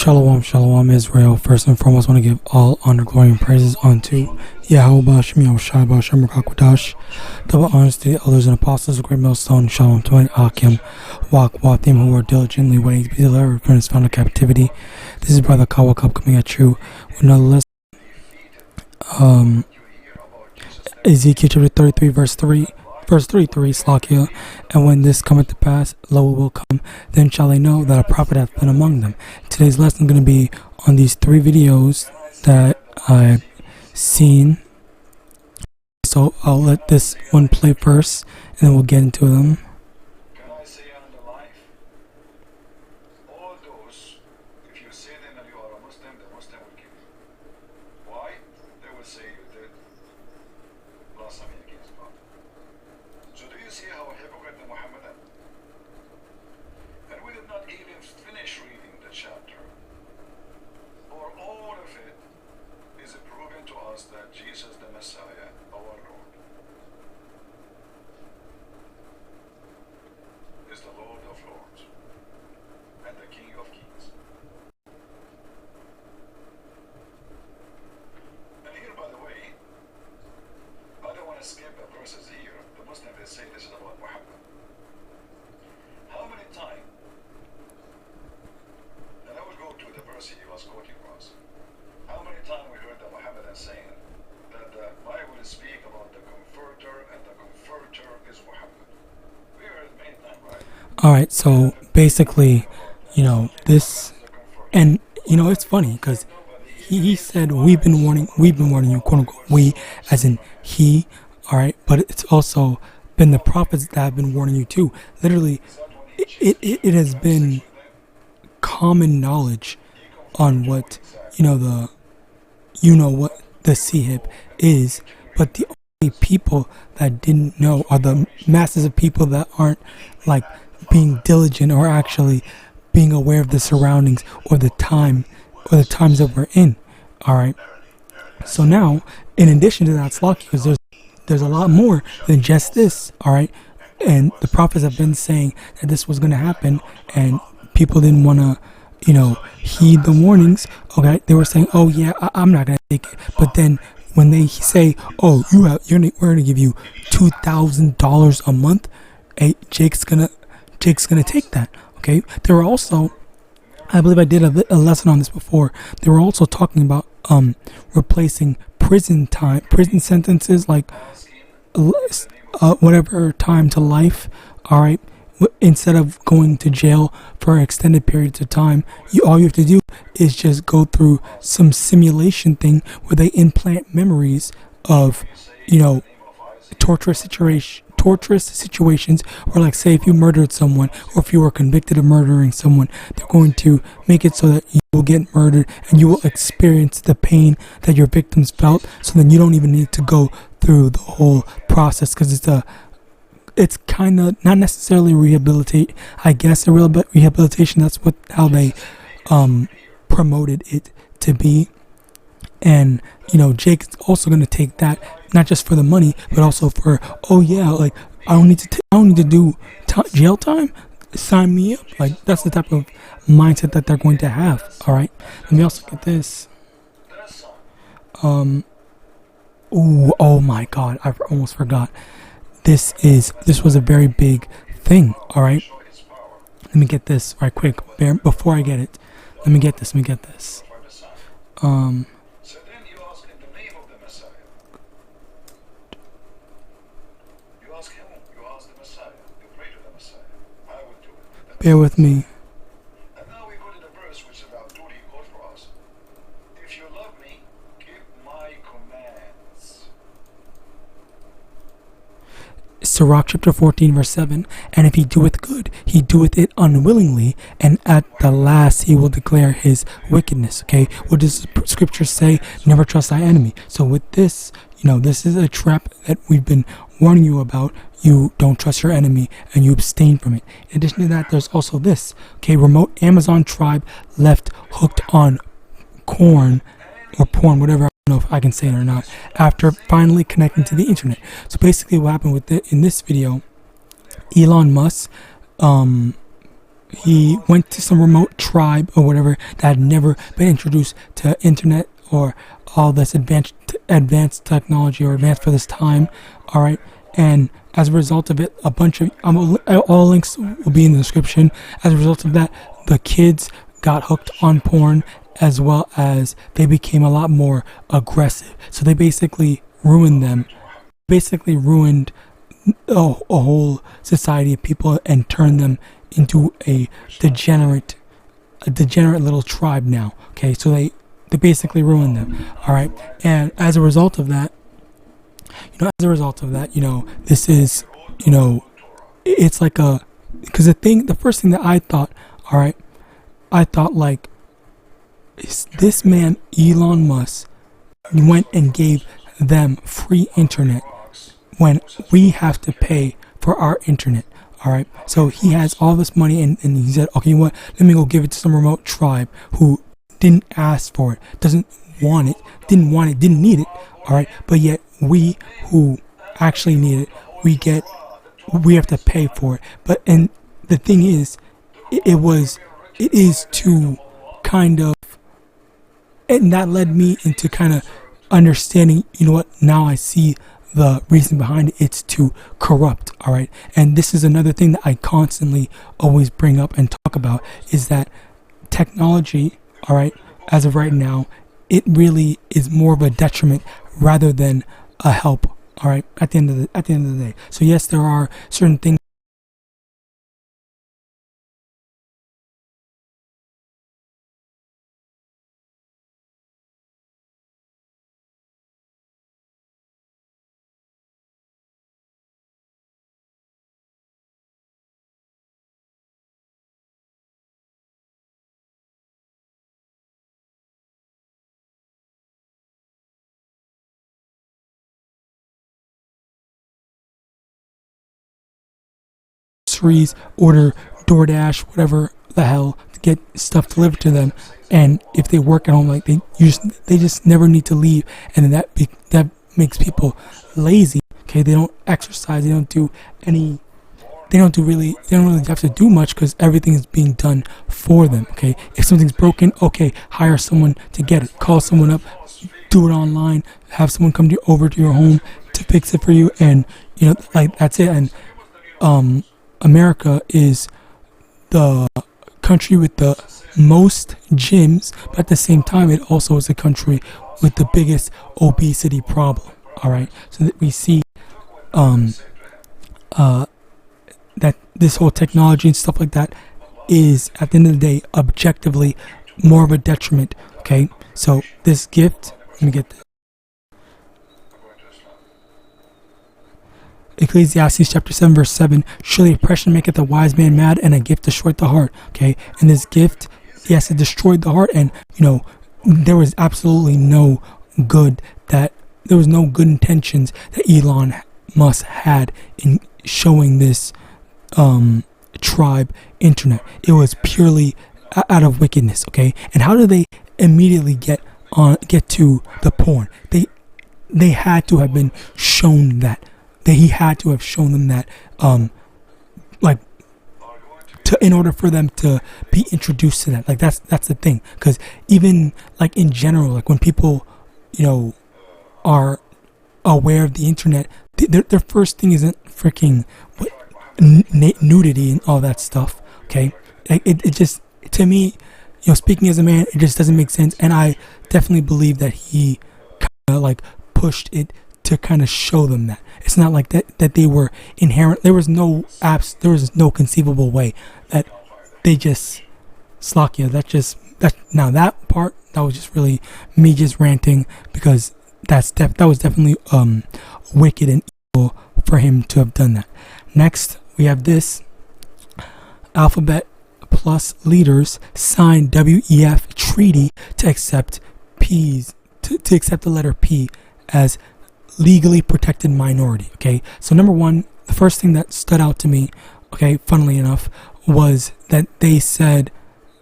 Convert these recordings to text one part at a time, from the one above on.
Shalom, shalom, Israel. First and foremost, I want to give all honor, glory, and praises unto YAHAWAH, double honors to the elders and apostles of Great Millstone. Shalom to my YAHAWAH, who are diligently waiting to be delivered from his final captivity. This is Brother Kawa Cup coming at you with another lesson. Ezekiel chapter 33, verse 3. Verse 33, Slakia, and when this cometh to pass, lo, it will come, then shall they know that a prophet hath been among them. Today's lesson is going to be on these 3 videos that I've seen. So I'll let this one play first, and then we'll get into them. Can I say on the life? All those, if you say them that you are a Muslim, the Muslim will kill you. Why? They will say you did blasphemy against God. So do you see how hypocrite the Muhammadan? And we did not even finish reading the chapter, or all of it is proving to us that Jesus the Messiah, our Lord, is the Lord of Lords and the King of Kings. And here, by the way, I don't want to skip the verses here. The Muslims, they say this is about Muhammad. How many times, and I will go to the verse he was quoting us, how many times we heard the Muhammadan saying that the Bible speak about the Comforter and the Comforter is Muhammad? We heard it many times, right? Alright, so basically, this, and it's funny because he said we've been warning you, quote unquote, we as in he, alright, but it's also been the prophets that have been warning you too. Literally, it has been common knowledge on what what the sihib is, but the only people that didn't know are the masses of people that aren't like being diligent or actually being aware of the surroundings or the times that we're in. Alright, so now in addition to that, Slocky, because there's a lot more than just this. Alright, and the prophets have been saying that this was going to happen, and people didn't want to heed the warnings. Okay, they were saying, oh yeah, I'm not going to take it. But then when they say, oh, we're going to give you $2,000 a month, hey, Jake's gonna take that. Okay, they were also, I believe I did a lesson on this before, they were also talking about replacing prison sentences, like whatever time to life. All right, instead of going to jail for extended periods of time, all you have to do is just go through some simulation thing where they implant memories of torturous situations, or like, say, if you murdered someone, or if you were convicted of murdering someone, they're going to make it so that you will get murdered and you will experience the pain that your victims felt, so then you don't even need to go through the whole process, because it's kind of not necessarily rehabilitate, I guess, a rehabilitation. That's how they promoted it to be. And Jake's also going to take that, not just for the money, but also for, oh yeah, like I don't need to do jail time, sign me up. Like, that's the type of mindset that they're going to have. All right, let me also get this. Oh my God, I almost forgot. This was a very big thing. All right, let me get this right quick. Before I get it, let me get this. Bear with me. And now we go to the verse which is about duty called for us. If you love me, keep my commands. Sirach chapter 14 verse 7, and if he doeth good, he doeth it unwillingly, and at the last he will declare his wickedness. Okay, what does the scripture say? Never trust thy enemy. So with this, this is a trap that we've been warning you about. You don't trust your enemy and you abstain from it. In addition to that, there's also this. Okay, remote Amazon tribe left hooked on corn or porn, whatever. I don't know if I can say it or not, after finally connecting to the internet. So basically what happened in this video, Elon Musk he went to some remote tribe or whatever that had never been introduced to internet or all this advanced technology or advanced for this time. All right, and as a result of it, a bunch of all links will be in the description. As a result of that, the kids got hooked on porn, as well as they became a lot more aggressive. So they basically ruined them, basically ruined a whole society of people and turned them into a degenerate little tribe now. Okay, so they basically ruined them. All right, and as a result of that, this is, it's like because the first thing that I thought, all right, I thought like, is this man Elon Musk went and gave them free internet when we have to pay for our internet. All right, so he has all this money and he said, okay, you know what, let me go give it to some remote tribe who didn't ask for it, didn't need it. All right, but yet we who actually need it, we have to pay for it. But and the thing is, it is to kind of, and that led me into kind of understanding, you know what, now I see the reason behind it. It's to corrupt. All right, and this is another thing that I constantly always bring up and talk about, is that technology, all right, as of right now, it really is more of a detriment rather than a help. All right, at the end of the day. So yes, there are certain things order DoorDash, whatever the hell, to get stuff delivered to them. And if they work at home, like they just never need to leave, and then that makes people lazy. Okay, they don't exercise, they don't really have to do much because everything is being done for them. Okay, if something's broken, okay, hire someone to get it, call someone up, do it online, have someone come over to your home to fix it for you, and like that's it. And America is the country with the most gyms, but at the same time, it also is a country with the biggest obesity problem. All right, so that we see that this whole technology and stuff like that is, at the end of the day, objectively more of a detriment. Okay, so this gift, let me get this. Ecclesiastes chapter 7 verse 7, surely oppression maketh a wise man mad, and a gift destroyeth the heart. Okay, and this gift, yes, it destroyed the heart, and there was absolutely no good intentions that Elon Musk had in showing this tribe internet. It was purely out of wickedness. Okay, and how do they immediately get to the porn? They had to have been shown that. He had to have shown them that, in order for them to be introduced to that. Like that's the thing. Because even like in general, like when people, are aware of the internet, their first thing isn't freaking nudity and all that stuff. Okay, it just, to me, speaking as a man, it just doesn't make sense. And I definitely believe that he kind of like pushed it to kind of show them that. It's not like that they were inherent. There was no conceivable way that they just Slakia. That part, that was just really me just ranting, because that was definitely wicked and evil for him to have done that. Next, we have this: Alphabet Plus leaders signed WEF treaty to accept to accept the letter P as legally protected minority. Okay, so number one, the first thing that stood out to me, okay, funnily enough, was that they said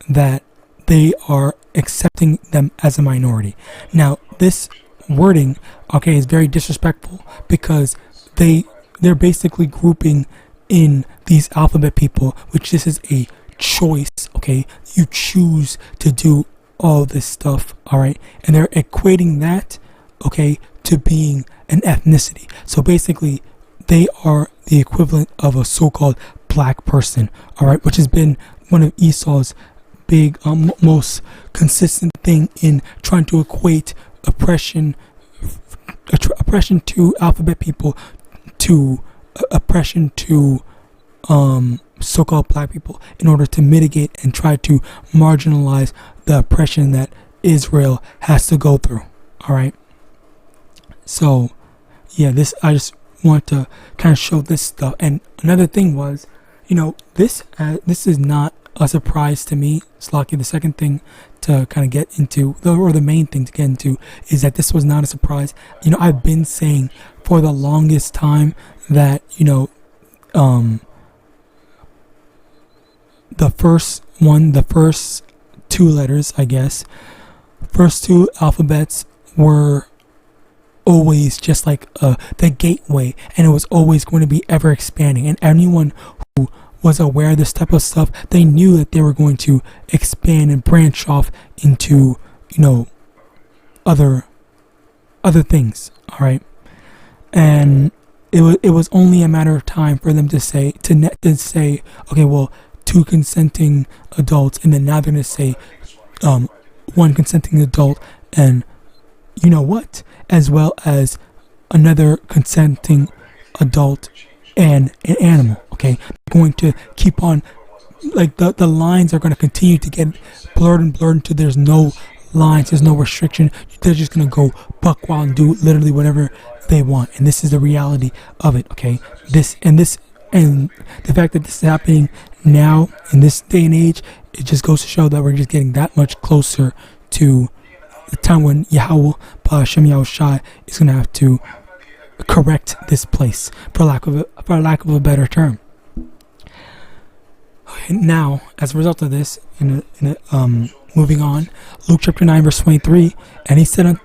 that they are accepting them as a minority. Now, this wording, okay, is very disrespectful, because they're basically grouping in these alphabet people, which this is a choice, okay? You choose to do all this stuff, all right? And they're equating that, okay, to being an ethnicity. So basically, they are the equivalent of a so-called black person, all right, which has been one of Esau's big, most consistent thing in trying to equate oppression to alphabet people to oppression to so-called black people, in order to mitigate and try to marginalize the oppression that Israel has to go through. All right. So, yeah, I just want to kind of show this stuff. And another thing was, this is not a surprise to me. Slaki, the second thing to kind of get into, or the main thing to get into, is that this was not a surprise. I've been saying for the longest time that, the first two letters, I guess, first two alphabets were always just like the gateway, and it was always going to be ever expanding. And anyone who was aware of this type of stuff, they knew that they were going to expand and branch off into, other things. All right, and it was only a matter of time for them to say, okay, well, two consenting adults, and then now they're going to say one consenting adult, and as well as another consenting adult and an animal. Okay, they're going to keep on, like the lines are going to continue to get blurred until there's no lines, there's no restriction. They're just going to go buck wild and do literally whatever they want, and this is the reality of it. Okay, and the fact that this is happening now in this day and age, it just goes to show that we're just getting that much closer to the time when YAHAWAH and YAHAWASHI is going to have to correct this place, for lack of a better term. Okay, now, as a result of this, moving on, Luke chapter 9 verse 23, and he said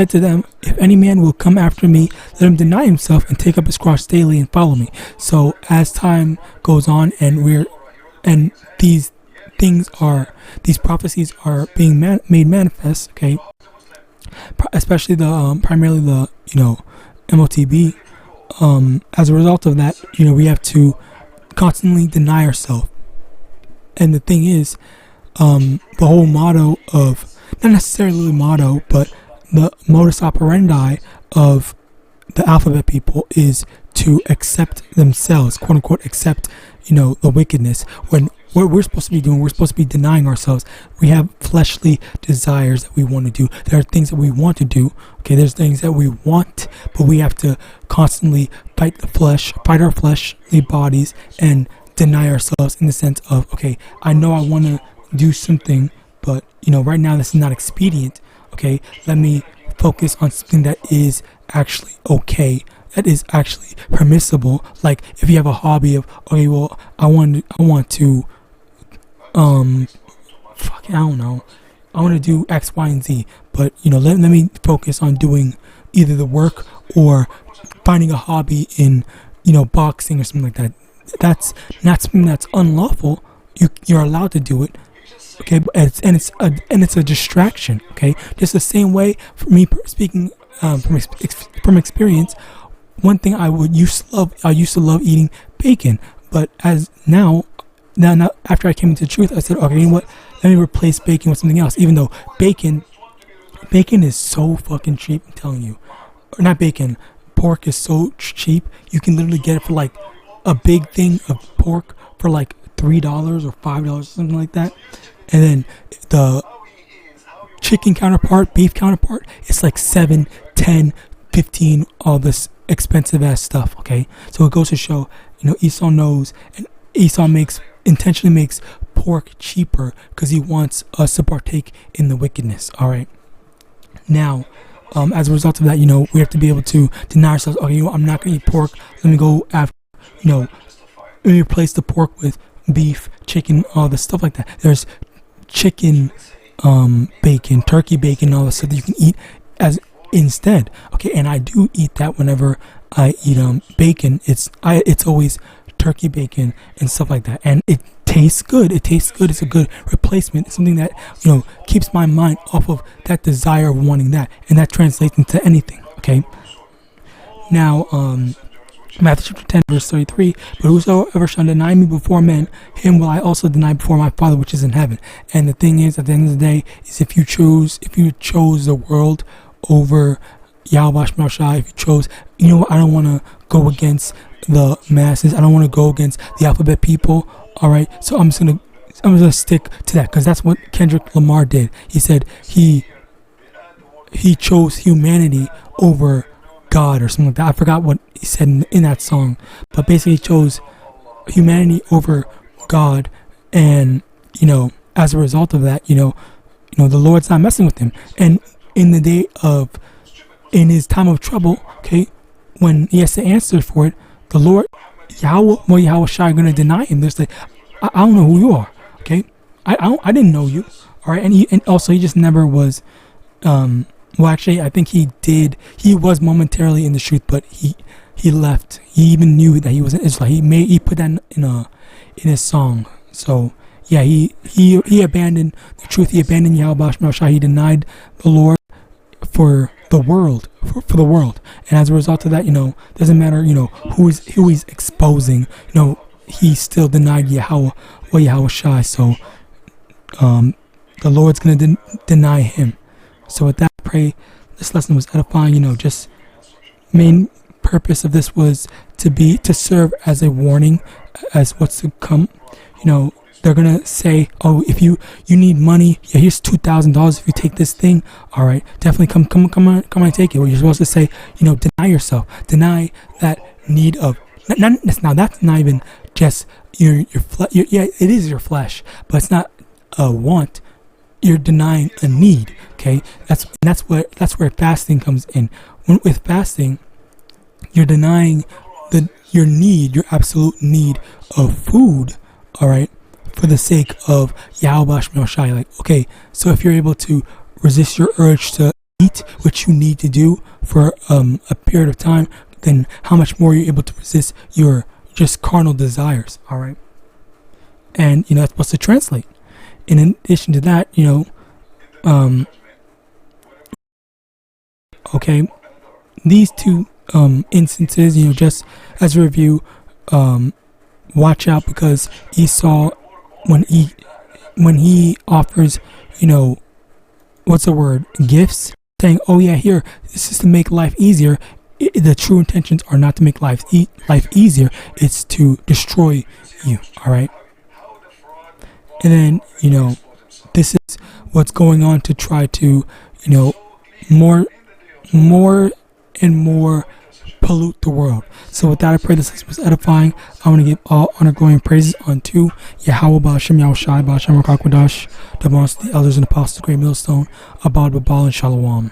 to them, if any man will come after me, let him deny himself and take up his cross daily and follow me. So as time goes on, and these prophecies are being made manifest, okay, especially primarily the MOTB. As a result of that, we have to constantly deny ourselves. And the thing is, the whole motto of, not necessarily the motto, but the modus operandi of the alphabet people is to accept themselves, quote unquote, accept, the wickedness. When what we're supposed to be doing, we're supposed to be denying ourselves. We have fleshly desires that we want to do. There are things that we want to do. Okay, there's things that we want, but we have to constantly fight our fleshly bodies, and deny ourselves in the sense of, okay, I know I want to do something, but right now this is not expedient. Okay, let me focus on something that is actually okay, that is actually permissible. Like if you have a hobby of, okay, well, I want to I want to do X, Y, and Z, but let me focus on doing either the work or finding a hobby in boxing or something like that. That's not something that's unlawful. You're allowed to do it. Okay, it's a distraction. Okay, just the same way, for me speaking from experience, one thing I used to love eating bacon, but as now after I came into the truth, I said, okay, you know what? Let me replace bacon with something else. Even though bacon is so fucking cheap, I'm telling you. Or not bacon, pork is so cheap. You can literally get it for like a big thing of pork for like $3 or $5, something like that. And then the chicken counterpart, beef counterpart, it's like 7, 10, 15, all this expensive ass stuff. Okay, so it goes to show, Esau knows, and Esau intentionally makes pork cheaper because he wants us to partake in the wickedness. All right. Now, as a result of that, we have to be able to deny ourselves. Okay, I'm not gonna eat pork. Let me go after, let me replace the pork with beef, chicken, all the stuff like that. There's chicken, bacon, turkey bacon, all the stuff that you can eat as instead. Okay, and I do eat that whenever I eat bacon. It's always turkey bacon and stuff like that, and it tastes good. It tastes good. It's a good replacement. It's something that, keeps my mind off of that desire of wanting that. And that translates into anything, okay? Now, Matthew chapter 10, verse 33, but whosoever shall deny me before men, him will I also deny before my Father which is in heaven. And the thing is, at the end of the day, is if you chose the world over YAHAWAH, MANASHAH, if you chose, I don't want to go against the masses. I don't want to go against the alphabet people. All right, so I'm just gonna stick to that, because that's what Kendrick Lamar did. He said he chose humanity over God or something like that. I forgot what he said in that song, but basically he chose humanity over God, and as a result of that, the Lord's not messing with him. And in his time of trouble, okay, when he has to answer for it, the Lord, YAHAWASHI, are going to deny him. There's like, I don't know who you are, okay? I didn't know you, all right? And also he just never was. Well, actually, I think he did. He was momentarily in the truth, but he left. He even knew that he was an Israelite. He put that in his song. So yeah, he abandoned the truth. He abandoned YAHAWAH, MANASHAH. He denied the Lord for the world, for the world. And as a result of that, doesn't matter, who he's exposing. He still denied Yahawadah, YAHAWASHI. So the Lord's gonna deny him. So with that, I pray this lesson was edifying. Just main purpose of this was to serve as a warning as what's to come. They're gonna say, oh, if you need money, yeah, here's $2,000 if you take this thing. All right, definitely come on and take it. Well, you're supposed to say, deny yourself, deny that need of. Now that's not even just your flesh. Yeah, it is your flesh, but it's not a want. You're denying a need. Okay, that's where fasting comes in. With fasting, you're denying your absolute need of food. All right, for the sake of YAHAWAH, MANASHAH. Like, okay, so if you're able to resist your urge to eat, which you need to do for a period of time, then how much more you're able to resist your just carnal desires. All right, and that's supposed to translate. And in addition to that, okay, these two instances, just as a review, watch out, because Esau, when he offers, what's the word, gifts, saying, oh yeah, here, this is to make life easier. The true intentions are not to make life easier. It's to destroy you. All right. And then, this is what's going on to try to, more and more pollute the world. So with that, I pray this was edifying. I want to give all honor, glory, and praises unto Yahweh, Ba'ashem, Yahushai, Ba'ashem, Rakakwadash, the elders and apostles, the great millstone, Abad, Babal, and Shalom.